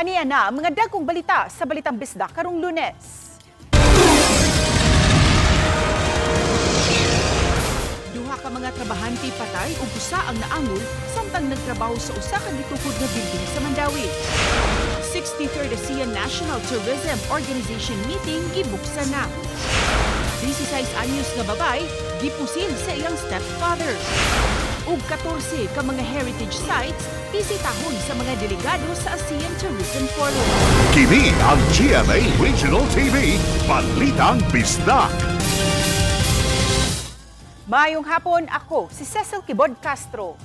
Aniya na ang mga dagkong balita sa Balitang Bisda karong Lunes. Duha ka mga trabahante patay ug usa ang naangol samtang nagtrabaho sa usa ka gitukod nga building sa Mandawi. 63rd ASEAN National Tourism Organization meeting gibuksan na. 16 anyos nga babay gipusil sa iyang stepfather. Ug 14 ka mga heritage sites bisitahon sa mga delegado sa ASEAN Tourism Forum. Kini ang GMA Regional TV, Balitang Bisdak. Mayong hapon, ako si Cecil Kibod Castro.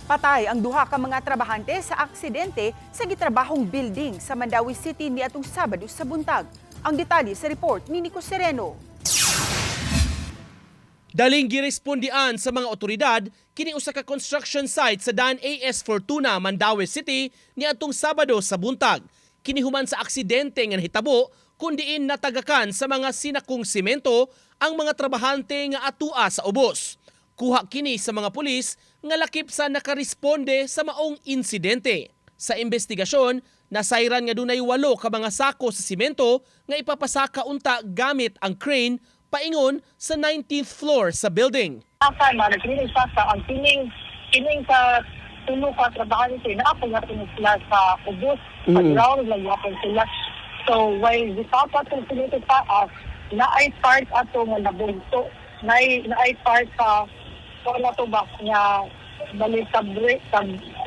Patay ang duha ka mga trabahante sa aksidente sa gitrabahong building sa Mandawi City niadtong Sabado sa buntag. Ang detalye sa report ni Nico Sereno. Daling girespondian sa mga otoridad kini usa ka construction site sa daan AS Fortuna, Mandawi City niadtong Sabado sa buntag. Kini human sa aksidente nga nahitabo kundiin natagakan sa mga sinakong semento ang mga trabahante nga atua sa ubos. Kuha kini sa mga pulis nga lakip sa nakaresponde sa maong insidente. Sa investigasyon, nasayran nga dunay 8 ka mga sako sa semento nga ipapasaka unta gamit ang crane paingon sa 19th floor sa building. After nagkinig sa ang kining sa tulo ka trabahante na ako nga sila sa ubos, sa ground lang yapon sila. So when the papa tulungan pa us, na ay part ato nga nabugto, na ay part sa wala to ba nga balik sa break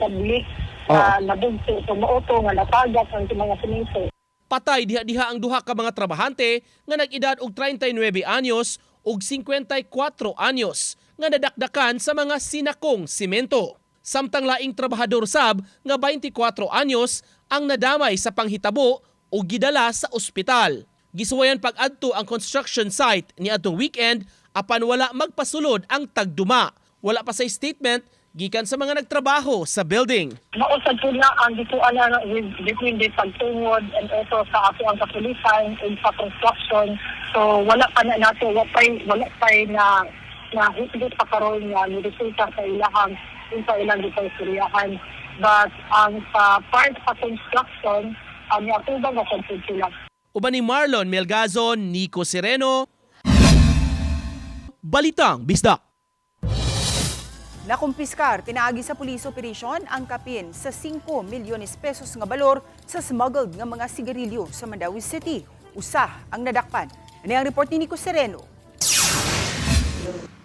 tablik na nabugto so mooto nga natagat ang mga semento. Patay diha-diha ang duha ka mga trabahante nga nag-edad og 39 anyos ug 54 anyos nga nadakdakan sa mga sinakong semento. Samtang laing trabahador sab nga 24 anyos ang nadamay sa panghitabo ug gidala sa ospital. Gisuwayan pag-adto ang construction site niadtong weekend apan wala magpasulod ang tagduma. Wala pa sa statement gikan sa mga nagtrabaho sa building. Mausad po na ang dituan na between the pagtungod and also sa ato ang kapulisan and sa construction. So wala pa na nato, wala pa na higit pa karon nga resulta sa ilang istoryahan. But ang sa part sa construction, ang atubang na sila. Uban ni Marlon Melgazon, Nico Sereno, Balitang Bisdak. Nakumpiskar, pinaagi sa police operation ang kapin sa 5 milyones pesos nga balor sa smuggled nga mga sigarilyo sa Mandawi City. Usa ang nadakpan. Ano ang report ni Nico Sereno?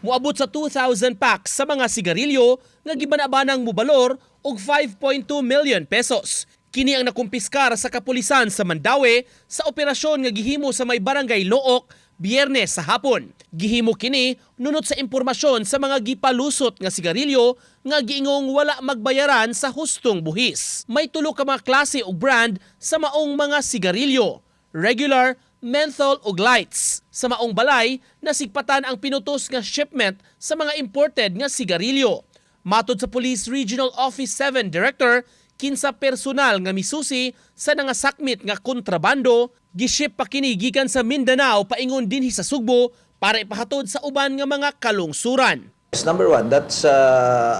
Muabot sa 2,000 packs sa mga sigarilyo nga gibanabanang mubalor og 5.2 million pesos. Kini ang nakumpiskar sa kapulisan sa Mandawi sa operasyon nga gihimo sa may barangay Look Biyernes sa hapon. Gihimo kini nunot sa impormasyon sa mga gipalusot nga sigarilyo nga giingong wala magbayaran sa hustong buhis. May 3 ka mga klase o brand sa maong mga sigarilyo: regular, menthol ug lights. Sa maong balay, nasigpatan ang pinutos nga shipment sa mga imported nga sigarilyo. Matod sa Police Regional Office 7 Director, kinsa personal nga misusi sa nangasakmit nga kontrabando, giship pa kini gikan sa Mindanao paingon dinhi sa Sugbo para ipahatod sa uban nga mga kalungsuran. Number one, that's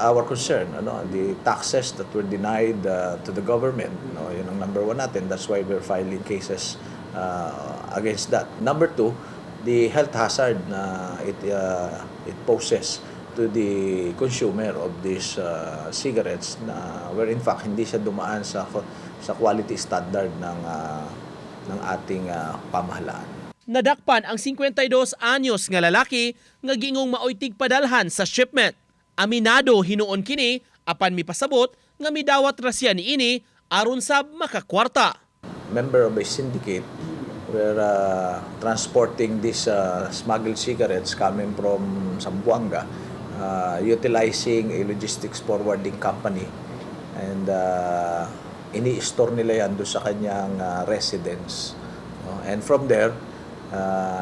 our concern. The taxes that were denied to the government. Yun ang number one natin. That's why we're filing cases against that. Number two, the health hazard na it poses to the consumer of these cigarettes na where in fact hindi siya dumaan sa quality standard ng ating pamahalaan. Nadakpan ang 52 anyos nga lalaki nga giingong maoytig padalhan sa shipment. Aminado hinuon kini apan mipasabot nga midawat ra siya niini aron sab makakwarta. Member of a syndicate were transporting these smuggled cigarettes coming from Zamboanga, utilizing a logistics forwarding company, and ini-store nila yan doon sa kanyang residence. And from there,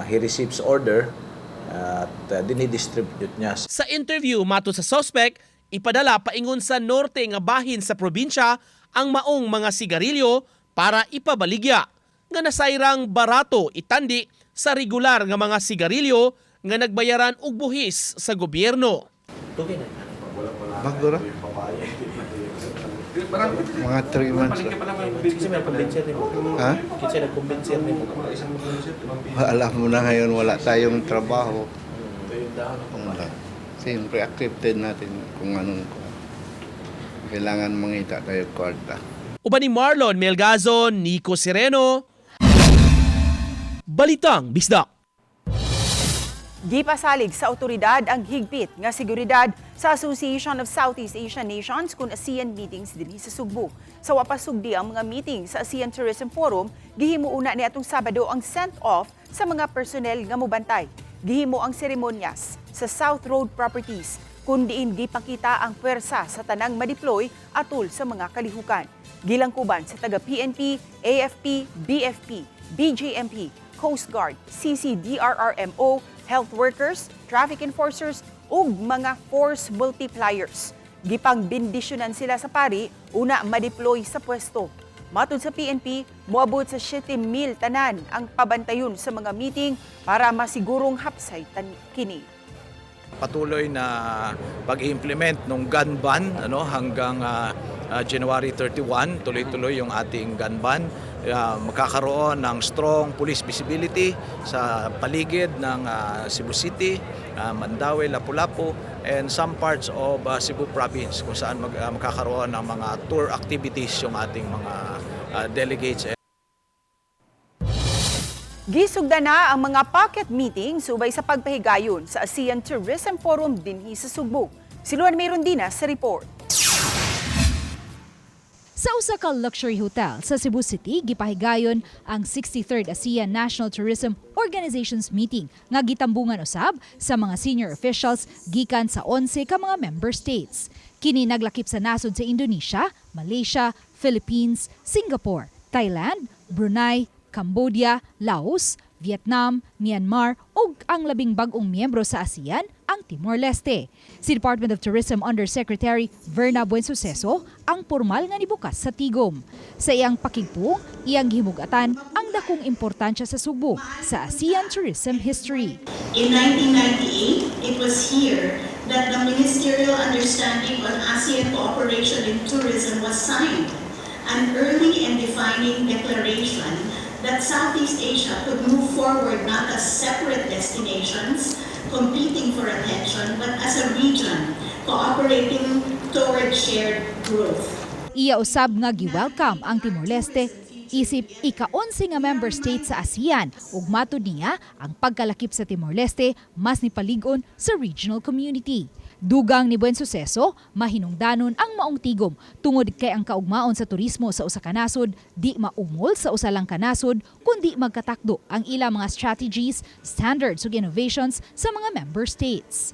he receives order at dinidistribute niya. Sa interview mato sa suspect, ipadala paingon sa norte nga bahin sa probinsya ang maong mga sigarilyo para ipabaligya. Nga nasayrang barato itandi sa regular nga mga sigarilyo nga nagbayaran og buhis sa gobyerno. Bagdora? Mga 3 months. Ha? Alam mo na ngayon, wala tayong trabaho. Wala. Siyempre, accepted natin kung anong kailangan mangita tayo kwarta. Uban ni Marlon Melgazon, Nico Sereno, Balitang Bisdak. Gipasalig sa otoridad ang higpit nga seguridad sa Association of Southeast Asian Nations kun ASEAN meetings dinhi sa Sugbo. Sa wapasugdi ang mga meeting sa ASEAN Tourism Forum, gihimo una ni atong Sabado ang send-off sa mga personnel nga mobantay. Gihimo ang seremonyas sa South Road Properties kun diin gipakita ang pwersa sa tanang madeploy atul sa mga kalihukan. Gilangkuban sa taga PNP, AFP, BFP, BJMP, Coast Guard, CCDRRMO, health workers, traffic enforcers, ug mga force multipliers. Gipang bindisyonan sila sa pari, una madeploy sa pwesto. Matud sa PNP, moabot sa 7,000 tanan ang pabantayon sa mga meeting para masigurong hapsay kini. Patuloy na pag-implement ng gun ban hanggang January 31, tuloy-tuloy yung ating gun ban. Magkakaroon ng strong police visibility sa paligid ng Cebu City, Mandaue, Lapu-Lapu, and some parts of Cebu Province kung saan magkakaroon ng mga tour activities yung ating mga delegates. Gisugda na ang mga pocket meeting subay sa pagpahigayon sa ASEAN Tourism Forum dinhi sa Sugbo. Si Luan Mayrondina sa report. Sa usa ka luxury hotel sa Cebu City, gipahigayon ang 63rd ASEAN National Tourism Organizations Meeting nga gitambungan usab sa mga senior officials gikan sa 11 ka mga member states. Kini naglakip sa nasod sa Indonesia, Malaysia, Philippines, Singapore, Thailand, Brunei, Cambodia, Laos, Vietnam, Myanmar ug ang labing bag-ong miyembro sa ASEAN, ang Timor-Leste. Si Department of Tourism Undersecretary Verna Buensuceso ang formal nga nibukas sa tigom. Sa iyang pakigpung, iyang gihimug-atan ang dakong importansya sa Sugbo sa ASEAN tourism history. In 1998, it was here that the Ministerial Understanding on ASEAN Cooperation in Tourism was signed, an early and defining declaration that Southeast Asia could move forward not as separate destinations competing for attention, but as a region cooperating toward shared growth. Iya usab nga gi-welcome ang Timor-Leste isip ika-11 nga member state sa ASEAN ug matud niya ang pagkalakip sa Timor-Leste mas nipalig-on sa regional community. Dugang ni Buensuceso, mahinungdanon ang maong tigom tungod kay ang kaugmaon sa turismo sa usa ka nasod di maumol sa usa lang ka nasod kundi magkatakdo ang ilang mga strategies, standards ug innovations sa mga member states.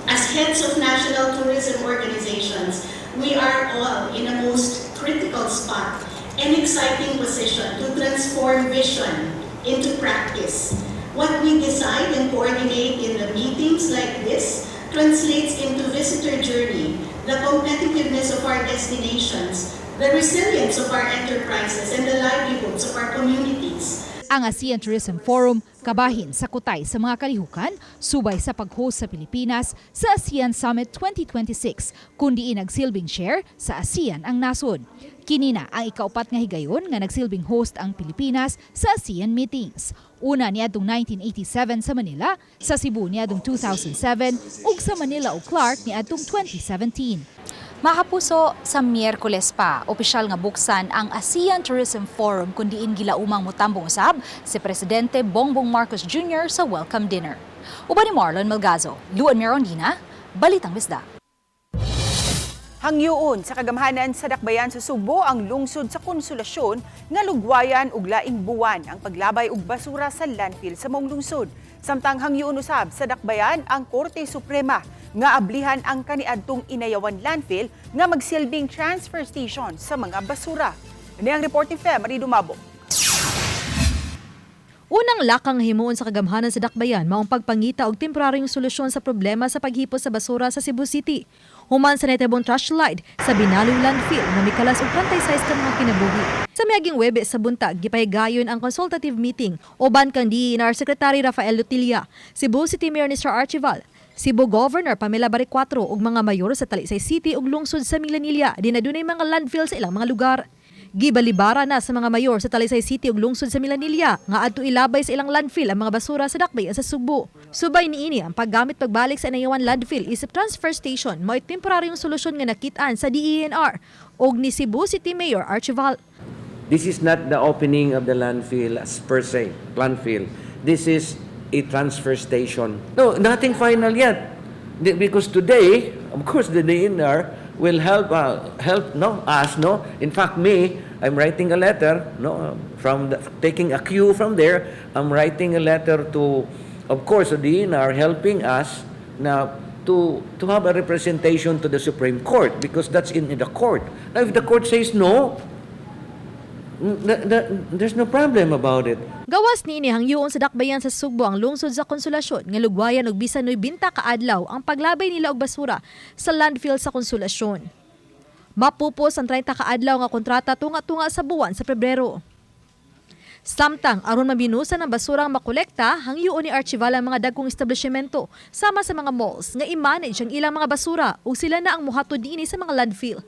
As heads of national tourism organizations, we are all in a most critical spot and exciting position to transform vision into practice. What we decide and coordinate in the meetings like this translates into visitor journey, the competitiveness of our destinations, the resilience of our enterprises, and the livelihoods of our communities. Ang ASEAN Tourism Forum kabahin sa kutay sa mga kalihukan subay sa pag-host sa Pilipinas sa ASEAN Summit 2026 kundi nagsilbing share sa ASEAN ang nasod. Kini na ang ikaupat nga higayon nga nagsilbing host ang Pilipinas sa ASEAN meetings. Una niadtong 1987 sa Manila, sa Cebu niadtong 2007 ug sa Manila ug Clark niadtong 2017. Makapuso, sa Miyerkules pa, opisyal nga buksan ang ASEAN Tourism Forum kung diin gilaumang mutambong usab si Presidente Bongbong Marcos Jr. sa welcome dinner. Uban ni Marlon Melgazo, Luan Mayrondina, Balitang Bisdak. Hangyoon sa kagamhanan sa Dakbayan sa Sugbo ang lungsod sa Konsolasyon nga lugwayan ug laing buwan ang paglabay og basura sa landfill sa mong lungsod. Samtang hangyoon usab sa Dakbayan ang Korte Suprema nga ablihan ang kaniadtong Inayawan landfill nga magsilbing transfer station sa mga basura. Ini ang report ni Fe Marie Dumabo. Unang lakang himuon sa kagamhanan sa Dakbayan maong pagpangita og temporaryong solusyon sa problema sa paghipos sa basura sa Cebu City. Human sa netibong trash slide sa Binaloy landfill na mikalas og 26 ka mga kinabuhi. Sa miaging Webes sa buntag, gipahigayon ang consultative meeting uban kang DENR Secretary Rafael Lutilla, Cebu City Mayor Mr. Archival, Cebu Governor Pamela Baricuatro ug mga mayor sa Talisay City ug lungsod sa Milanilla dinadunay mga landfill sa ilang mga lugar. Gibalibara na sa mga mayor sa Talisay City ug lungsod sa Milanilla nga adto ilabay sa ilang landfill ang mga basura sa dakbayan sa Subo. Subay niini ang paggamit pagbalik sa inayawan landfill isip transfer station mo'y temporaryong solusyon nga nakit-an sa DENR ug ni Cebu City Mayor Archival. This is not the opening of the landfill as per se, landfill. This is a transfer station. No, nothing final yet. Because today, of course, the DNR will help us. In fact, I'm writing a letter. Taking a cue from there, I'm writing a letter to, of course, the DNR helping us now to have a representation to the Supreme Court because that's in the court. Now, if the court says no, there's no problem about it. Gawas niini hangyoon sa dakbayan sa Sugbo ang lungsod sa Konsolasyon nga lugwayan og bisan noy binta kaadlaw ang paglabay nila og basura sa landfill sa Konsolasyon. Mapupos ang 30 kaadlaw nga kontrata tunga-tunga sa buwan sa Pebrero. Samtang aron mabinusan ang basurang makolekta, hangyoon ni Archival ang mga dagkong establishmento sama sa mga malls nga i-manage ang ilang mga basura ug sila na ang muhatod niini sa mga landfill.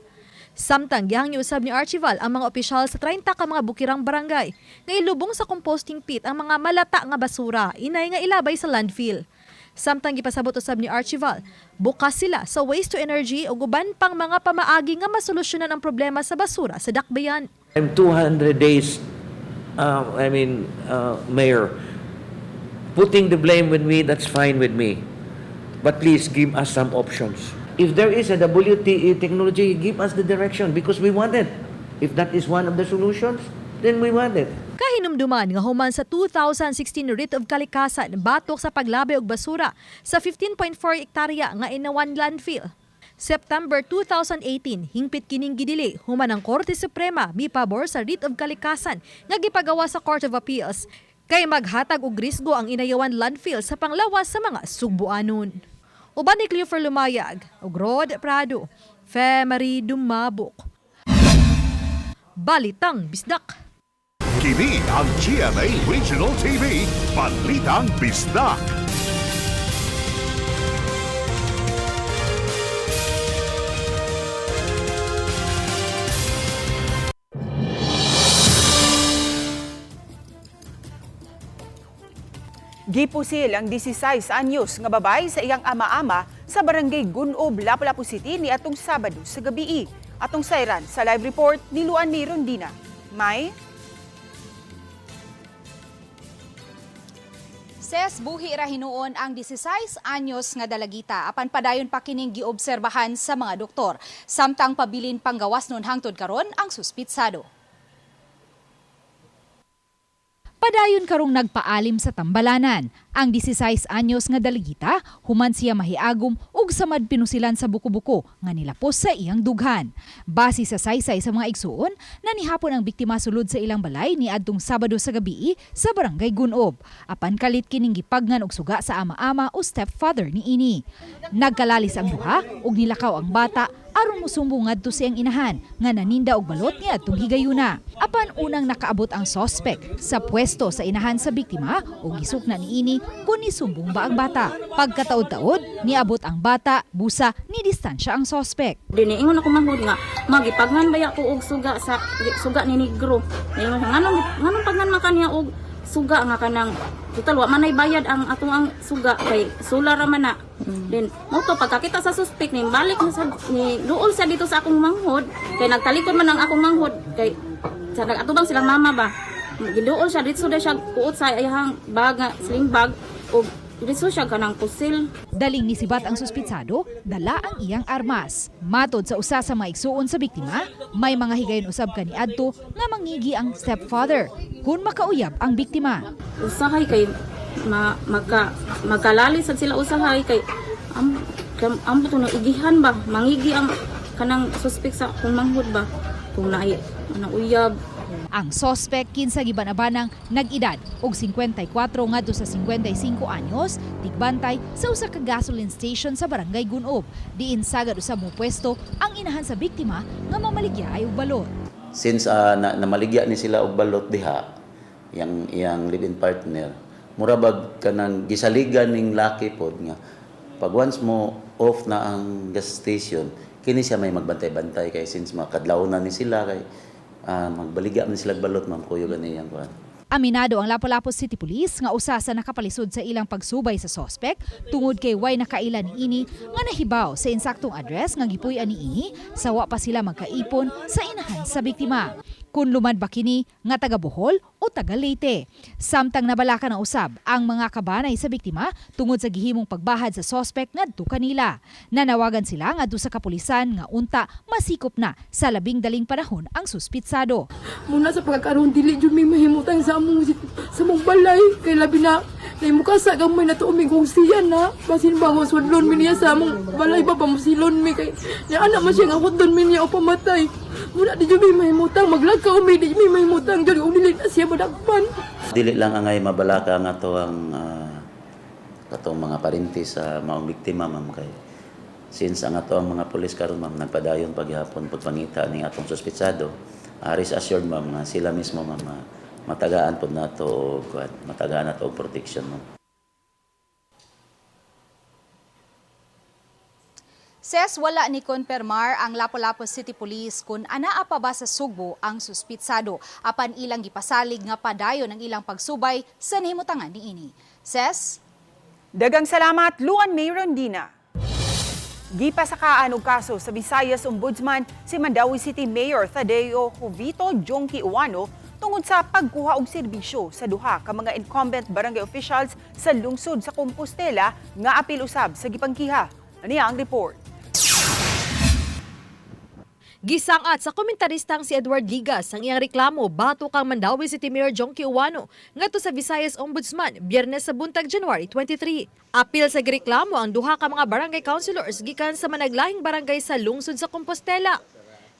Samtang gihang usab ni Archival ang mga opisyal sa 30 ka mga bukirang barangay nga ilubong sa composting pit ang mga malata nga basura inay nga ilabay sa landfill. Samtang gipasabot usab ni Archival, bukas sila sa waste to energy o guban pang mga pamaagi nga masolusyonan ang problema sa basura sa dakbayan. I'm 200 days, Mayor. Putting the blame with me, that's fine with me. But please give us some options. If there is a WTE technology, give us the direction because we want it. If that is one of the solutions, then we want it. Kahinumduman nga human sa 2016 writ of kalikasan batok sa paglabay og basura sa 15.4 hektarya nga inawan landfill. September 2018, hingpit kining gidili human ang Korte Suprema mipabor sa writ of kalikasan nga gipagawa sa Court of Appeals kay maghatag og risgo ang inayawan landfill sa panglawas sa mga Sugboanon. Uban ni Cleofer Lumayag, ug Rod Prado, Femari Dumabok. Balitang Bisdak. Kini ang GMA Regional TV, Balitang Bisdak. Gipusil ang 16 anyos nga babay sa iyang ama-ama sa barangay Gunob, Lapu-Lapu City ni atong Sabado sa gabi. Atong sayran sa live report ni Luan ni Rondina. May Ses buhi ra hinuon ang 16 anyos nga dalagita apan padayon pa kining giobserbahan sa mga doktor. Samtang pabilin panggawas nun hangtod karon ang suspitsado. Padayon karong nagpaalim sa tambalanan. Ang 16 anyos nga dalagita, human siya mahiagom ug samad pinusilan sa buko-buko nga nilapos sa iyang dughan. Base sa saysay sa mga igsuon, nanihapon ang biktima sulod sa ilang balay ni adtong Sabado sa gabi sa barangay Gunob. Apan kalit kining gipagnan og suga sa ama-ama o stepfather ni ini. Nagkalalis ang duha ug nilakaw ang bata aron mosumbong ngadto siyang inahan nga naninda og balot ni adtong higayuna. Apan unang nakaabot ang suspect sa pwesto sa inahan sa biktima ug gisukna niini kung nisumbong ba ang bata. Pagkataod-taod, niabot ang bata, busa ni distansya ang suspect. Diniingon ako manghud nga magipagnan baya ko og suga ni negro. Nganong pagnan makaniya og suga nga kanang total wa manay bayad ang atong ang suga kay solar ra man na. Then moto pagkakita sa suspect ni balik na sa ni duol sa dito sa akong manghod kay nagtalikod man ang akong manghod kay sa nagatubang silang mama ba. Giduol siya dito siya kuot sa iyang bag nga sling bag ug dito siya kanang pusil. Daling nisibat ang suspitsado, dala ang iyang armas. Matod sa usa sa mga igsuon sa biktima, may mga higayon usab kaniadto nga mangigi ang stepfather kung makauyab ang biktima. Usahay kay magkalali sad sila usahay kay ang buto na igihan ba mangigi ang kanang suspect sa kung manghod ba kung naay uyab. Ang suspect kinsa gibanabanang nag-edad og 54 ngadto sa 55 anyos, tigbantay sa usa ka gasoline station sa barangay Gunob. Diin sagad usab mo pwesto ang inahan sa biktima nga mamaligya ay og balot. Since namaligya ni sila og balot diha, iyang live-in partner, murabag kanang gisaligan ning laki pod nga Pag once mo off na ang gas station, kini siya may magbantay-bantay kay since makadlaw na ni sila kay magbaligya man sila balot ma'am kuyo ganiyang kuan. Aminado ang Lapu-Lapu City Police nga usa sa nakapalisod sa ilang pagsubay sa sospek tungod kay way nakailan niini nga nahibaw sa insaktong address nga gipuy-an niini sa wa pa sila magkaipon sa inahan sa biktima. Kung lumad ba kini nga taga Bohol o taga Leyte. Samtang nabalaka na usab ang mga kabanay sa biktima tungod sa gihimong pagbahad sa sospek ngadto kanila. Nanawagan sila ngadto sa kapulisan nga unta masikop na sa labing daling panahon ang suspitsado. Muna sa pagkakaroon dili jud may mahimutang sa mong balay kay labi na mukasa gamay na tuuming kung siya na basin bango sudlon mi niya sa among balay ba pamusilon mi kay ni anak man siya nga hudon mi niya o pamatay. Muna di jud may mahimutang maglakaw mi di may mahimutang jud ug dili na siya madagpan. Dili lang angay mabalaka nga to ang katong mga parente sa maong biktima ma'am kay since ang ato ang mga pulis karon ma'am nagpadayon paghapon pagpangita ning atong suspitsado. Rest assured ma'am nga sila mismo ma'am matagaan po nato og matagaan nato og protection ma'am. Ses, wala ni konpermar ang Lapu-Lapu City Police kung anaa pa ba sa Sugbo ang suspitsado apan ilang gipasalig nga padayon ang ilang pagsubay sa nahimutangan niini. Ses? Dagang salamat, Luan May Rondina. Gipasakaan og kaso sa Visayas Ombudsman si Mandawi City Mayor Tadeo Jovito Jonky Uwano tungod sa pagkuha og serbisyo sa duha ka mga incumbent barangay officials sa lungsod sa Compostela nga apil usab sa gipangkiha. Aniya ang report. Gisangat sa komentaristang si Edward Ligas ang iyang reklamo batok kang Mandawi City Mayor Jonky Uwano ngadto sa Visayas Ombudsman Biyernes sa buntag January 23. Apil sa gireklamo ang duha ka mga barangay councilors gikan sa managlahing barangay sa lungsod sa Compostela.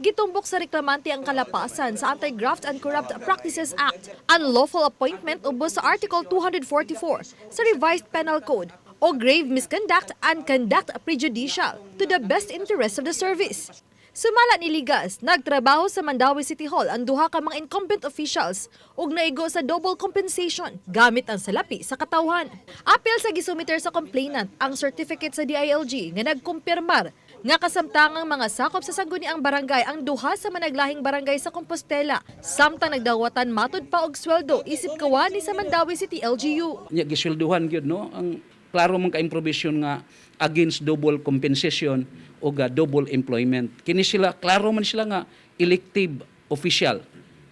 Gitumbok sa reklamante ang kalapasan sa Anti-Graft and Corrupt Practices Act, unlawful appointment ubos sa Article 244 sa Revised Penal Code o grave misconduct and conduct prejudicial to the best interest of the service. Sumala ni Ligas, nagtrabaho sa Mandawi City Hall ang duha ka mga incumbent officials ug naigo sa double compensation gamit ang salapi sa katawhan. Apil sa gisumiter sa complainant ang certificate sa DILG nga nagkumpirmar nga kasamtangang mga sakop sa sangguniang barangay ang duha sa managlahing barangay sa Compostela. Samtang nagdawatan matud pa og sweldo isip kawani sa Mandawi City LGU. Nya giswelduhan gyud no ang klaro man ka improvisyon nga against double compensation o double employment. Kini sila, klaro man sila nga elective official.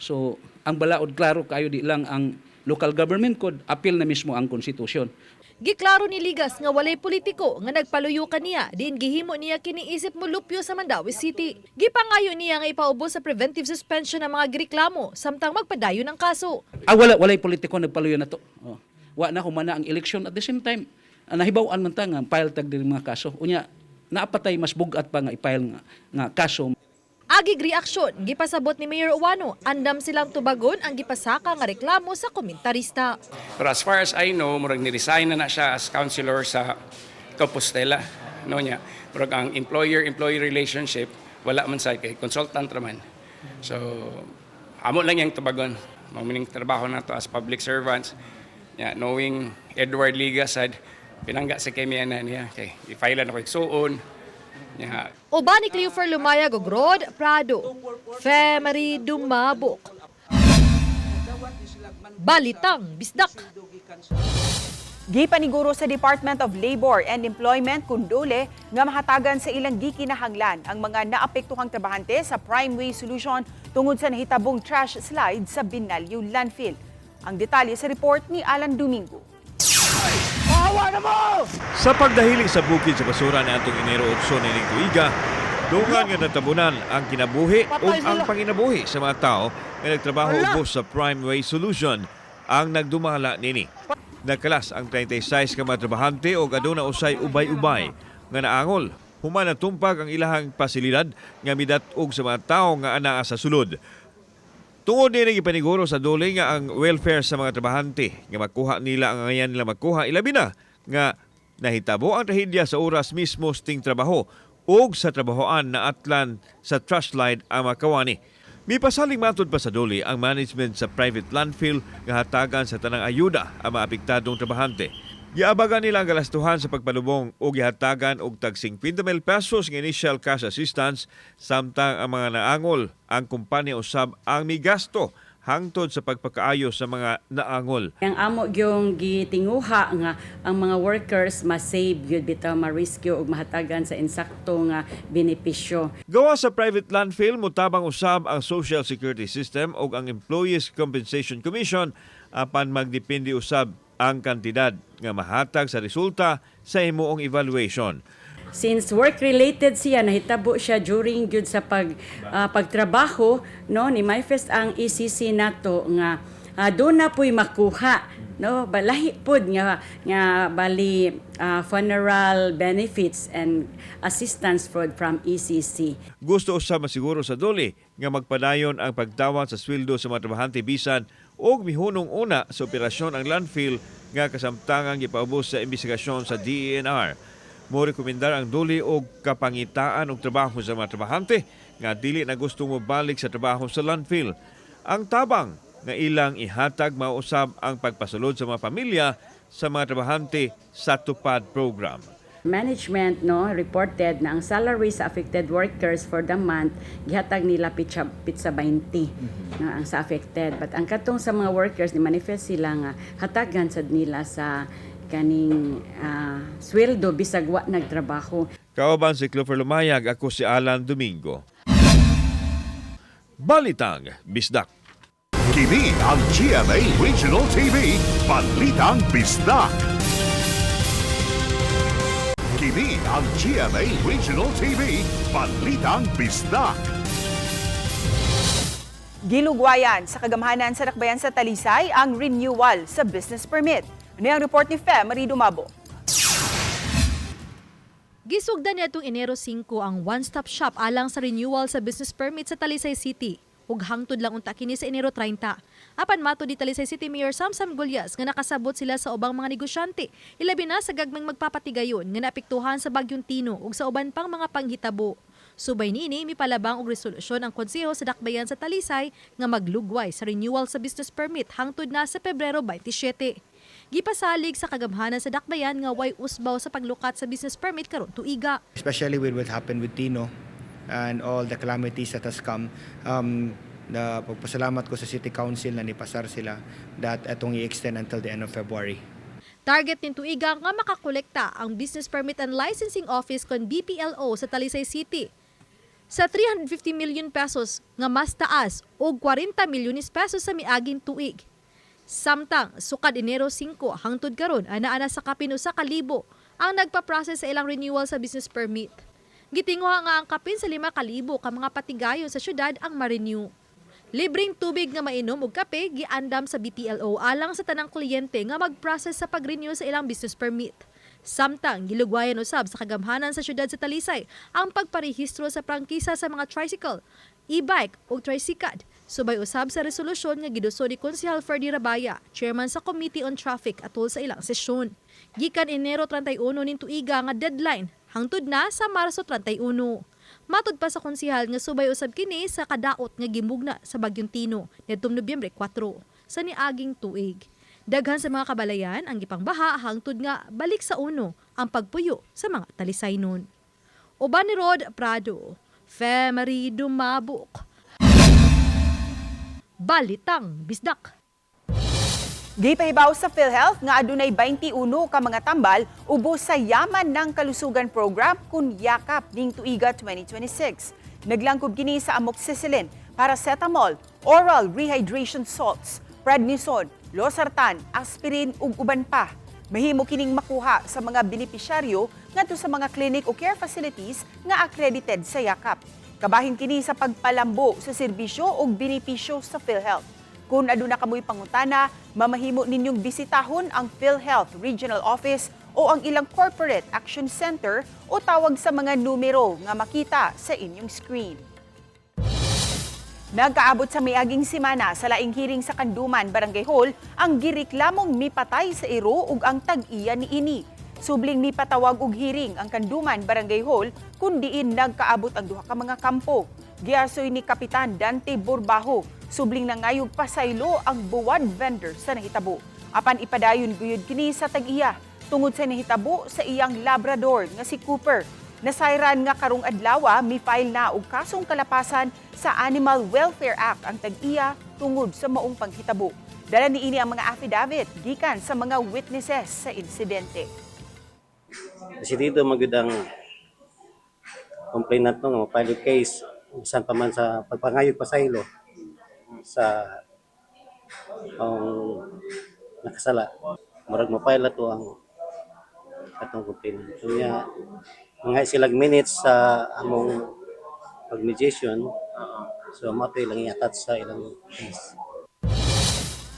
So, ang balaod klaro kayo di lang ang local government code, apil na mismo ang konstitusyon. Giklaro ni Ligas nga walay politiko nga nagpaluyo kaniya diin gihimo niya kiniisip mo lupyo sa Mandawi City. Gipangayo niya nga ipaubos sa preventive suspension ng mga gireklamo samtang magpadayon ng kaso. Walay politiko nagpaluyo na to. Wa na humana ang election at the same time. Nahibaw-an man ta nga file tag diri mga kaso. Unya naapatay mas bugat pa nga i-file nga kaso. Agig reaksyon, gipasabot ni Mayor Uwano, andam silang tubagon ang gipasaka nga reklamo sa komentarista. But as far as I know, murag ni-resign na siya as councilor sa Compostela. No niya. Murag ang employer-employee relationship, wala man sa kay consultant raman. So, amo lang yung tubagon. Mamining trabaho na to as public servants. Yeah, knowing Edward Ligas had pinangga sa kemiyanan niya. Okay, i-file na ko igsuon. Yeah. Uban ni Cleofer Lumayag ug Rod Prado. Femery Dumabok. Balitang Bisdak. Gipaniguro sa Department of Labor and Employment kundole nga mahatagan sa ilang gikinahanglan ang mga naapektuhang trabahante sa Primeway Solution tungod sa nahitabong trash slide sa Binalyo Landfill. Ang detalye sa report ni Alan Domingo. Sa pagdahili sa bukid sa basura na atong Enero 8 nining tuiga, dungan nga natabunan ang kinabuhi o ang panginabuhi sa mga tao nga nagtrabaho ubos sa Primeway Solution ang nagdumala nini. Nagkalas ang 36 ka mga trabahante o aduna usay ubay-ubay nga naangol. Human natumpag ang ilahang pasilidad nga midat-og sa mga tao nga anaa sa sulod. Tungod din ipaniguro sa dole nga ang welfare sa mga trabahante nga makuha nila ang ngayon nila makuha ilabi na nga nahitabo ang trahedya sa oras mismo sting trabaho ug sa trabahoan na atlan sa trash slide ang makawani. Mipasaling matud pa sa dole ang management sa private landfill nga hatagan sa tanang ayuda ang maapektadong trabahante. Giabagan nila ang galastuhan sa pagpalubong o gihatagan og tag 50,000 pesos ng initial cash assistance samtang ang mga naangol ang kumpanya usab ang migasto hangtod sa pagpakaayo sa mga naangol. Ang amo yung gitinguha nga ang mga workers ma-save yun bitaw ma-rescue ug mahatagan sa insakto nga benepisyo. Gawa sa private landfill mutabang usab ang Social Security System ug ang Employees Compensation Commission apan magdepende usab ang kantidad nga mahatag sa resulta sa himuong evaluation. Since work-related siya, nahitabo siya during gyud sa pagtrabaho, no, ni manifest ang ECC nato nga doon na po'y makuha, no, balahi pod nga bali funeral benefits and assistance from ECC. Gusto usab masiguro sa duli nga magpadayon ang pagtawad sa sweldo sa mga trabahante bisan og mihunong una sa operasyon ang landfill nga kasamtangang gipaubos sa imbestigasyon sa DENR. Mo rekomendar ang duli og kapangitaan og trabaho sa mga trabahante nga dili na gusto mo balik sa trabaho sa landfill. Ang tabang nga ilang ihatag mausab ang pagpasulod sa mga pamilya sa mga trabahante sa tupad program. Management reported na ang salary sa affected workers for the month gihatag nila pitsa 20 ang sa affected, but ang katong sa mga workers ni manifest sila nga hatagan sad nila sa kaning sweldo bisag wa nagtrabaho. Kauban si Clover Lumayag, ako si Alan Domingo. Balitang Bisdak. Kini ang GMA Regional TV, Balitang Bisdak. Kini ang GMA Regional TV, Balitang Bisdak. Gilugwayan sa kagamhanan sa Dakbayan sa Talisay ang renewal sa business permit. Ano ang report ni Fe Marie Dumabo? Gisugdan niadtong Enero 5 ang one-stop shop alang sa renewal sa business permit sa Talisay City. Ug hangtod lang unta kini sa Enero 30. Apan mato di Talisay City Mayor Samsam Gulyas nga nakasabot sila sa ubang mga negosyante, ilabi na sa gagmang magpapatigayon nga naapektuhan sa bagyong Tino ug sa uban pang mga panghitabo. Subay niini mipalabang og resolusyon ang konseho sa Dakbayan sa Talisay nga maglugway sa renewal sa business permit hangtod na sa Pebrero 27. Gipasalig sa kagamhanan sa Dakbayan nga way usbaw sa paglukat sa business permit karon tuiga. Especially with what happened with Tino and all the calamities that has come. Pagpasalamat ko sa City Council na nipasar sila that itong i-extend until the end of February. Target ni tuiga nga makakolekta ang Business Permit and Licensing Office kon BPLO sa Talisay City sa 350 million pesos nga mas taas og 40 milyones pesos sa miaging tuig. Samtang sukad Enero 5 hangtod karon ana sa kapin 1,000 ang nagpa-process sa ilang renewal sa business permit. Gitinguha nga ang kapin sa 5,000 ka mga patigayon sa syudad ang ma-renew. Libreng tubig nga mainom ug kape giandam sa BPLO alang sa tanang kliyente nga mag-process sa pag-renew sa ilang business permit. Samtang gilugwayan usab sa kagamhanan sa syudad sa Talisay ang pagparehistro sa prangkisa sa mga tricycle, e-bike ug tricycad. Subay usab sa resolusyon nga giduso ni Konsehal Ferdy Rabaya, chairman sa Committee on Traffic atol sa ilang sesyon. Gikan Enero 31 nin tuiga nga deadline hangtod na sa Marso 31. Matud pa sa konsehal nga subay usab kini sa kadaot nga gimugna sa bagyong Tino nitong Nobyembre 4 sa niaging tuig. Daghan sa mga kabalayan ang gipangbaha hangtod nga balik sa uno ang pagpuyo sa mga Talisaynon. Uban ni Rod Prado, Fe Marie Dumabok. Balitang Bisdak. Gipahibaw sa PhilHealth nga adunay 21 ka mga tambal ubos sa Yaman ng Kalusugan Program kun yakap ning tuiga 2026. Naglangkob kini sa amoxicillin, paracetamol, oral rehydration salts, prednisone, losartan, aspirin ug uban pa. Mahimo kining makuha sa mga benepisyaryo ngadto sa mga clinic o care facilities nga accredited sa yakap. Kabahin kini sa pagpalambo sa serbisyo ug benepisyo sa PhilHealth. Kung aduna kamoy pangutana, mamahimo ninyong bisitahon ang PhilHealth Regional Office o ang ilang Corporate Action Center o tawag sa mga numero nga makita sa inyong screen. Nagkaabot sa miaging semana sa laing hearing sa Kanduman, Barangay Hall, ang gireklamong mipatay sa iro ug ang tag-iya ni ini. Subling mipatawag og hearing ang Kanduman, Barangay Hall kun diin nagkaabot ang duha ka mga kampo. Giasoy ni Kapitan Dante Borbajo, subling nangayog pasaylo ang buwad vendor sa nahitabo. Apan ipadayon guyod kini sa tag-iya. tungod sa nahitabo sa iyang Labrador nga si Cooper. Nasayran nga karong adlaw mi file na og kasong kalapasan sa Animal Welfare Act ang tag-iya tungod sa maong panghitabo. Dala niini ang mga affidavit gikan sa mga witnesses sa insidente. Desidido magud ang complainant nga mapile case bisan pa man sa pagpangayog pasaylo sa nakasala. Murag mapile to ang atong complainant. So niya mga silag minutes sa among pag-mediation. So matoy lang i-attach sa ilang case.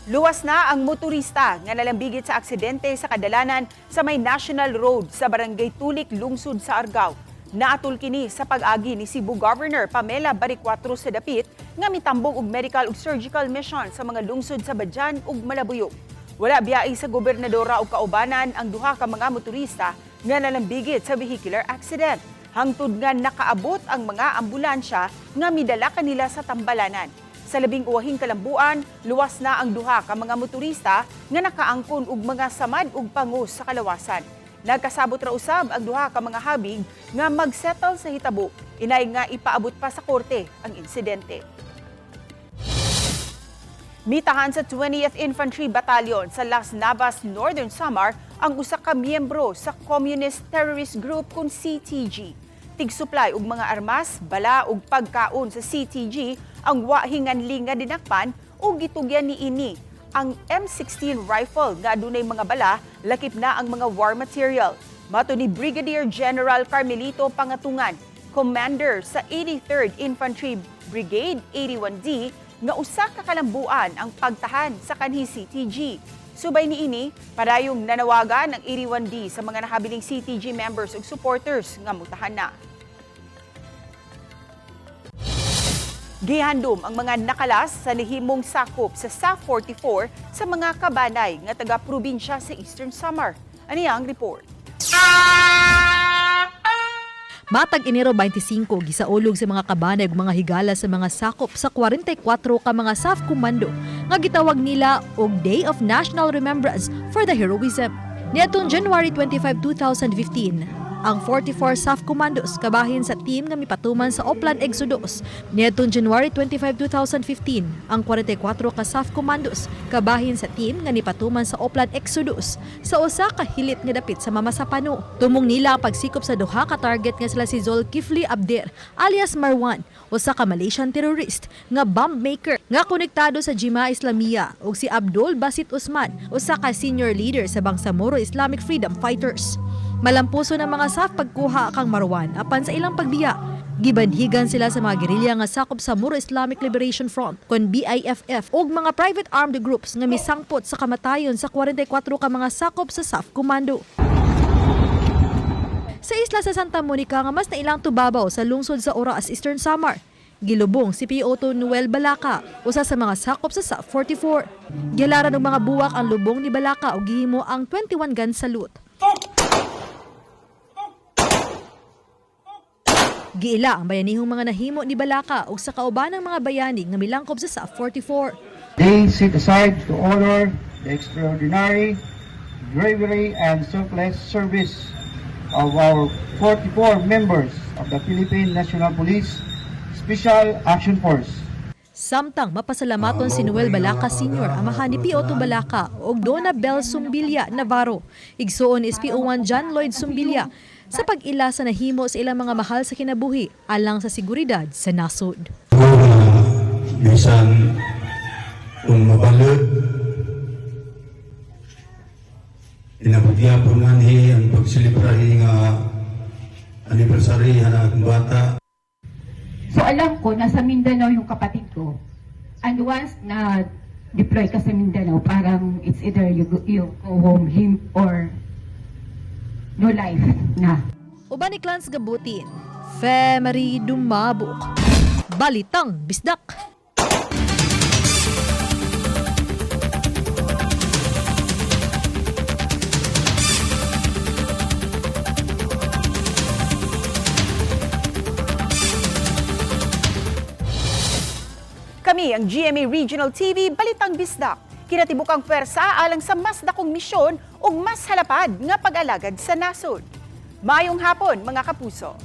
Luwas na ang motorista nga nalambigit sa aksidente sa kadalanan sa may National Road sa Barangay Tulik, lungsod sa Argao. Naatol kini sa pag-agi ni Cebu Governor Pamela Baricuatro sa dapit nga mitambong og medical ug surgical mission sa mga lungsod sa Badian ug Malabuyog. Wala biyai sa gobernadora ug kaubanan ang duha ka mga motorista nga nalambigit sa vehicular accident. Hangtod nga nakaabot ang mga ambulansya nga midala kanila sa Tambalanan. Sa labing uwahing kalambuan, luwas na ang duha ka mga motorista nga nakaangkon og mga samad ug pangos sa kalawasan. Nagkasabot ra usab ang duha ka mga habig nga magsettle sa hitabo. Inay nga ipaabot pa sa korte ang insidente. Mitahan sa 20th Infantry Battalion sa Las Navas, Northern Samar ang usa ka miyembro sa Communist Terrorist Group kung CTG. Tig-supply og mga armas, bala ug pagkaon sa CTG ang wahinganli nga dinakpan ug gitugyan niini ang M16 rifle nga adunay mga bala, lakip na ang mga war material. Mato ni Brigadier General Carmelito Pangatungan, Commander sa 83rd Infantry Brigade 81D, nga usa ka kalambuan ang pagtahan sa kanhi CTG. Subay niini, padayong nanawagan ang 81D sa mga nahabiling CTG members ug supporters nga mutahan na. Gihandom ang mga nakalas sa lihimong sakop sa SAF 44 sa mga kabanay nga taga-probinsya sa Eastern Samar. Ani ang report? Matag Enero 25, gisaulog sa mga kabanay ug mga higala sa mga sakop sa 44 ka mga SAF Commando nga gitawag nila og Day of National Remembrance for the Heroism. Niadtong January 25, 2015, ang 44 SAF Commandos kabahin sa team nga mipatuman sa Oplan Exodus. Niadtong January 25, 2015, ang 44 ka SAF Commandos kabahin sa team nga nipatuman sa Oplan Exodus sa usa ka hilit nga dapit sa Mamasapano. Tumong nila ang pagsikop sa duha ka target nga sila si Zulkifli Abdir alias Marwan, usa ka Malaysian terrorist nga bomb maker nga konektado sa Jemaah Islamiyah, ug si Abdul Basit Usman, usa ka senior leader sa Bangsamoro Islamic Freedom Fighters. Malampuso ng mga SAF pagkuha kang Marwan apan sa ilang pagbiya. Gibanhigan sila sa mga gerilya nga sakop sa Moro Islamic Liberation Front kon BIFF ug mga private armed groups nga misangpot sa kamatayon sa 44 ka mga sakop sa SAF Commando. Sa isla sa Santa Monica nga mas nailang tubabaw sa lungsod sa Oras, Eastern Samar, gilubong si P.O. Noel Balaka, usa sa mga sakop sa SAF 44. Gilaran og mga buwak ang lubong ni Balaka ug gihimo ang 21 gun salute. Giila ang bayanihong mga nahimo ni Balaka ug sa kauban ng mga bayani nga milangkob sa SAF 44. They set aside to honor the extraordinary bravery and selfless service of our 44 members of the Philippine National Police Special Action Force. Samtang mapasalamaton si Noel Balaka Sr., amahan ni P.O. Balaka ug Donna Bel Sumbilya Navarro. Igsuon is P.O.1 John Lloyd Sumbilya sa pag-ila sa nahimo sa ilang mga mahal sa kinabuhi alang sa seguridad sa nasod. Bisan kung mabalod, pinapagiyapon man ang pagsilibrahi nga anniversary na akong bata. So alam ko, nasa Mindanao yung kapatid ko. And once na deploy ka sa Mindanao, parang it's either you go home him or no life na. Uban ni Clans Gabutin, Femery Dumabok, Balitang Bisdak. Kami ang GMA Regional TV Balitang Bisdak. Kinatibukang pwersa alang sa mas dakong misyon ug mas halapad nga pag-alagad sa nasod. Maayong hapon mga kapuso.